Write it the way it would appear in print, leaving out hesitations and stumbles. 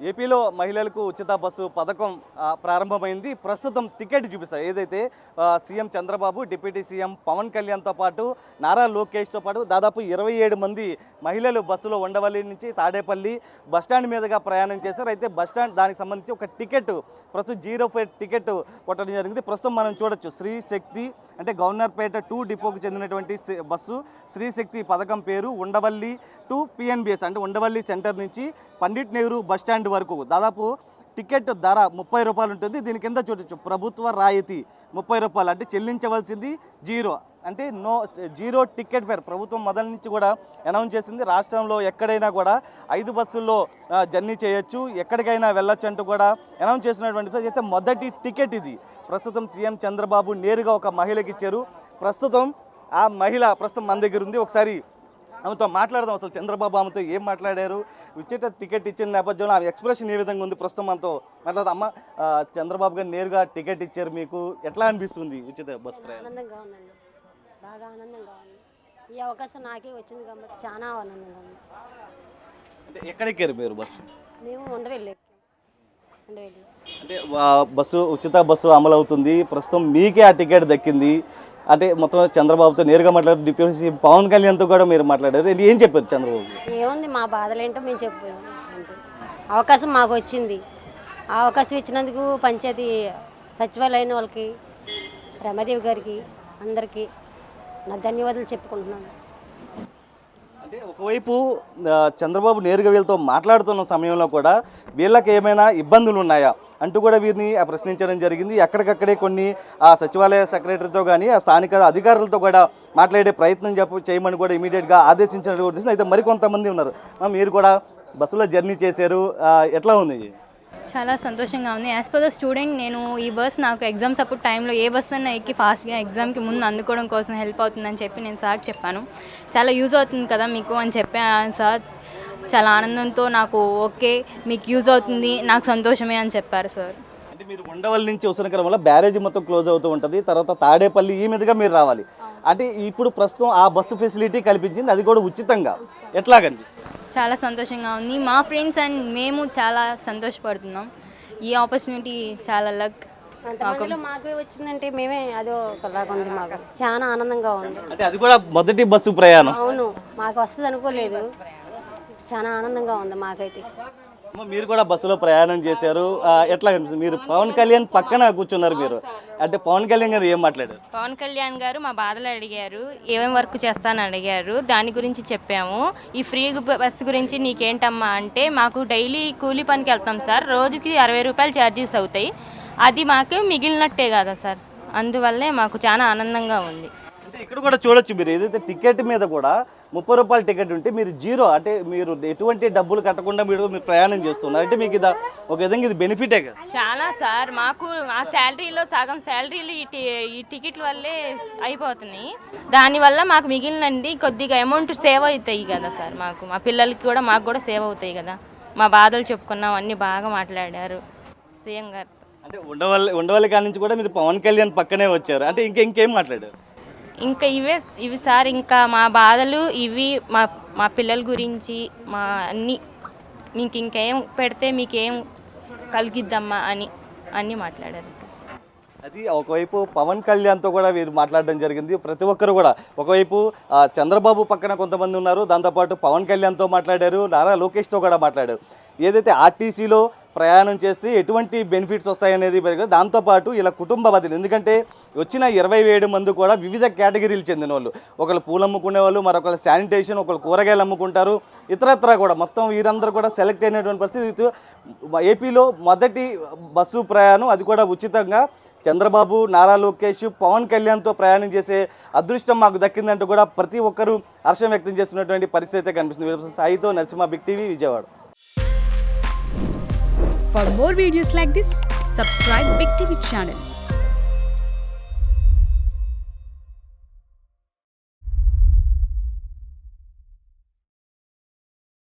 ఏపీలో మహిళలకు ఉచిత బస్సు పథకం ప్రారంభమైంది. ప్రస్తుతం టికెట్ చూపిస్తారు. ఏదైతే CM Chandrababu, deputy CM Pavan కళ్యాణ్తో పాటు నారా లోకేష్తో పాటు దాదాపు 27 మంది మహిళలు బస్సులో ఉండవల్లి నుంచి తాడేపల్లి బస్టాండ్ మీదుగా ప్రయాణం చేశారు. అయితే బస్టాండ్ దానికి సంబంధించి ఒక టికెట్ ప్రస్తుతం 0 ఫేర్ టికెట్ కొట్టడం జరిగింది. ప్రస్తుతం మనం చూడొచ్చు శ్రీ శక్తి అంటే గవర్నర్పేట 2 డిపోకు చెందినటువంటి బస్సు శ్రీ శక్తి పథకం పేరు ఉండవల్లి టు పిఎన్బిఎస్ అంటే ఉండవల్లి సెంటర్ నుంచి పండిట్ నెహ్రూ బస్టాండ్ వరకు దాదాపు టికెట్ ధర 30 రూపాయలు ఉంటుంది. దీని కింద చూడొచ్చు ప్రభుత్వ రాయితీ 30 రూపాయలు అంటే చెల్లించవలసింది 0 అంటే జీరో టికెట్ ఫేర్. ప్రభుత్వం మొదటి నుంచి కూడా అనౌన్స్ చేసింది రాష్ట్రంలో ఎక్కడైనా కూడా 5 బస్సుల్లో జర్నీ చేయొచ్చు, ఎక్కడికైనా వెళ్ళొచ్చు అంటూ కూడా అనౌన్స్ చేసినటువంటి అయితే మొదటి టికెట్ ఇది. ప్రస్తుతం సీఎం చంద్రబాబు నేరుగా ఒక మహిళకి ఇచ్చారు. ప్రస్తుతం ఆ మహిళ ప్రస్తుతం మన దగ్గర ఉంది. ఒకసారి ఆమెతో మాట్లాడదాం. అసలు చంద్రబాబు ఆమెతో ఏం మాట్లాడారు, ఉచిత టికెట్ ఇచ్చిన నేపథ్యంలో ఆమె ఎక్స్ప్రెషన్ ఏ విధంగా ఉంది, ప్రస్తుతం మనతో మాట్లాడదాం. అమ్మ, చంద్రబాబు గారు నేరుగా టికెట్ ఇచ్చారు, మీకు ఎట్లా అనిపిస్తుంది ఉచిత బస్సు ప్రయాణం? ఆనందంగా ఉందండి, బాగా ఆనందంగా ఉంది. ఈ అవకాశం నాకే వచ్చింది కాబట్టి చాలా ఆనందంగా ఉంది. అంటే ఎక్కడ ఎక్కారు మీరు బస్సు? మేము ఉండవెళ్ళి అంటే బస్సు ఉచిత బస్సు అమలు అవుతుంది, ప్రస్తుతం మీకే ఆ టికెట్ దక్కింది. అంటే మొత్తం చంద్రబాబుతో నేరుగా మాట్లాడారు, డిప్యూటీ పవన్ కళ్యాణ్తో కూడా మీరు మాట్లాడారు. ఏం చెప్పారు చంద్రబాబు? ఏముంది, మా బాధలేంటో మేము చెప్పాము అంతే. అవకాశం మాకు వచ్చింది. ఆ అవకాశం ఇచ్చినందుకు పంచాయతీ సచివాలయం వాళ్ళకి, రమాదేవి గారికి, అందరికీ నా ధన్యవాదాలు చెప్పుకుంటున్నాను. అంటే ఒకవైపు చంద్రబాబు నేరుగా వీళ్ళతో మాట్లాడుతున్న సమయంలో కూడా వీళ్ళకి ఏమైనా ఇబ్బందులు ఉన్నాయా అంటూ కూడా వీరిని ప్రశ్నించడం జరిగింది. ఎక్కడికక్కడే కొన్ని ఆ సచివాలయ సెక్రటరీతో కానీ ఆ స్థానిక అధికారులతో కూడా మాట్లాడే ప్రయత్నం చేయమని కూడా ఇమీడియట్గా ఆదేశించినట్టు కూడా తెలిసింది. అయితే మరికొంతమంది ఉన్నారు. మీరు కూడా బస్సులో జర్నీ చేశారు, ఎట్లా ఉంది? చాలా సంతోషంగా ఉంది. యాజ్ పర్ ద స్టూడెంట్ నేను ఈ బస్ నాకు ఎగ్జామ్స్ అప్పుడు టైంలో ఏ బస్ అన్నా ఎక్కి ఫాస్ట్గా ఎగ్జామ్కి ముందు అందుకోవడం కోసం హెల్ప్ అవుతుందని చెప్పి నేను సార్కి చెప్పాను. చాలా యూజ్ అవుతుంది కదా మీకు అని చెప్పాను. సార్ చాలా ఆనందంతో నాకు ఓకే మీకు యూజ్ అవుతుంది, నాకు సంతోషమే అని చెప్పారు సార్. అంటే మీరు ఉండవల్లి నుంచి వస్తున్న వల్ల బ్యారేజ్ మొత్తం క్లోజ్ అవుతూ ఉంటుంది, తర్వాత తాడేపల్లి ఈ మీదుగా మీరు రావాలి. అంటే ఇప్పుడు ప్రస్తుతం ఆ బస్సు ఫెసిలిటీ కల్పించింది, అది కూడా ఉచితంగా. ఎట్లా కనిపిస్తుంది? చాలా సంతోషంగా ఉంది. మా ఫ్రెండ్స్ అండ్ మేము చాలా సంతోషపడుతున్నాం. ఈ ఆపర్చునిటీ చాలా లక్ మాకే వచ్చిందంటే మేమే అదో ఒకలాగా ఉంది. మాకు చాలా ఆనందంగా ఉంది. అంటే అది కూడా మొదటి బస్సు ప్రయాణం. అవును, మాకు వస్తుంది అనుకోలేదు. చాలా ఆనందంగా ఉంది మాకైతే. మీరు కూడా బస్సులో ప్రయాణం చేశారు, ఎట్లా కనిపిస్తుంది? మీరు పవన్ కళ్యాణ్ పక్కన కూర్చున్నారు, మీరు అంటే పవన్ కళ్యాణ్ గారు ఏం మాట్లాడారు? పవన్ కళ్యాణ్ గారు మా బాధలు అడిగారు, ఏమేమి వర్క్ చేస్తానని అడిగారు, దాని గురించి చెప్పాము. ఈ ఫ్రీ బస్సు గురించి నీకేంటమ్మా అంటే, మాకు డైలీ కూలీ పనికి వెళ్తాం సార్, రోజుకి 60 రూపాయలు ఛార్జెస్ అవుతాయి, అది మాకు మిగిలినట్టే కదా సార్, అందువల్లే మాకు చాలా ఆనందంగా ఉంది. అంటే ఇక్కడ కూడా చూడొచ్చు, మీరు ఏదైతే టికెట్ మీద కూడా 30 రూపాయల టికెట్ ఉంటే మీరు 0 అంటే మీరు ఎటువంటి డబ్బులు కట్టకుండా మీరు ప్రయాణం చేస్తున్నారు అంటే మీకు ఇది ఒక విధంగా ఇది బెనిఫిటే కదా. చాలా సార్, మాకు ఆ శాలరీలో సగం శాలరీలు ఈ టికెట్ల వల్లే అయిపోతున్నాయి. దానివల్ల మాకు మిగిలినంది కొద్దిగా అమౌంట్ సేవ్ అవుతాయి కదా సార్, మాకు మా పిల్లలకి కూడా మాకు కూడా సేవ్ అవుతాయి కదా. మా బాధలు చెప్పుకున్నాం, అన్నీ బాగా మాట్లాడారు సీఎం గారితో. అంటే ఉండవల్లి కాడి నుంచి కూడా మీరు పవన్ కళ్యాణ్ పక్కనే వచ్చారు, అంటే ఇంకేం మాట్లాడారు? ఇంకా ఇవి సార్, ఇంకా మా బాధలు ఇవి, మా పిల్లల గురించి, మా అన్నీ మీకు ఇంకేం పెడితే మీకేం కలిగిద్దమ్మా అని అన్నీ మాట్లాడారు సార్. అది ఒకవైపు పవన్ కళ్యాణ్తో కూడా వీరు మాట్లాడడం జరిగింది. ప్రతి ఒక్కరు కూడా ఒకవైపు చంద్రబాబు పక్కన కొంతమంది ఉన్నారు, దాంతోపాటు పవన్ కళ్యాణ్తో మాట్లాడారు, నారా లోకేష్తో కూడా మాట్లాడారు. ఏదైతే ఆర్టీసీలో ప్రయాణం చేస్తే ఎటువంటి బెనిఫిట్స్ వస్తాయనేది, దాంతోపాటు ఇలా కుటుంబ బాధ్యత. ఎందుకంటే వచ్చిన 27 మంది కూడా వివిధ కేటగిరీలు చెందిన వాళ్ళు. ఒకళ్ళు పూలు అమ్ముకునే వాళ్ళు, మరొకళ్ళు శానిటేషన్, ఒకళ్ళు కూరగాయలు అమ్ముకుంటారు, ఇతరత్ర కూడా మొత్తం వీరందరూ కూడా సెలెక్ట్ అయినటువంటి పరిస్థితి. ఏపీలో మొదటి బస్సు ప్రయాణం, అది కూడా ఉచితంగా చంద్రబాబు, నారా లోకేష్, పవన్ కళ్యాణ్తో ప్రయాణం చేసే అదృష్టం మాకు దక్కిందంటూ కూడా ప్రతి ఒక్కరూ హర్షం వ్యక్తం చేస్తున్నటువంటి పరిస్థితి అయితే కనిపిస్తుంది. సాయితో Narasimha, big TV, Vijayawada. For more videos like this, subscribe Big TV channel.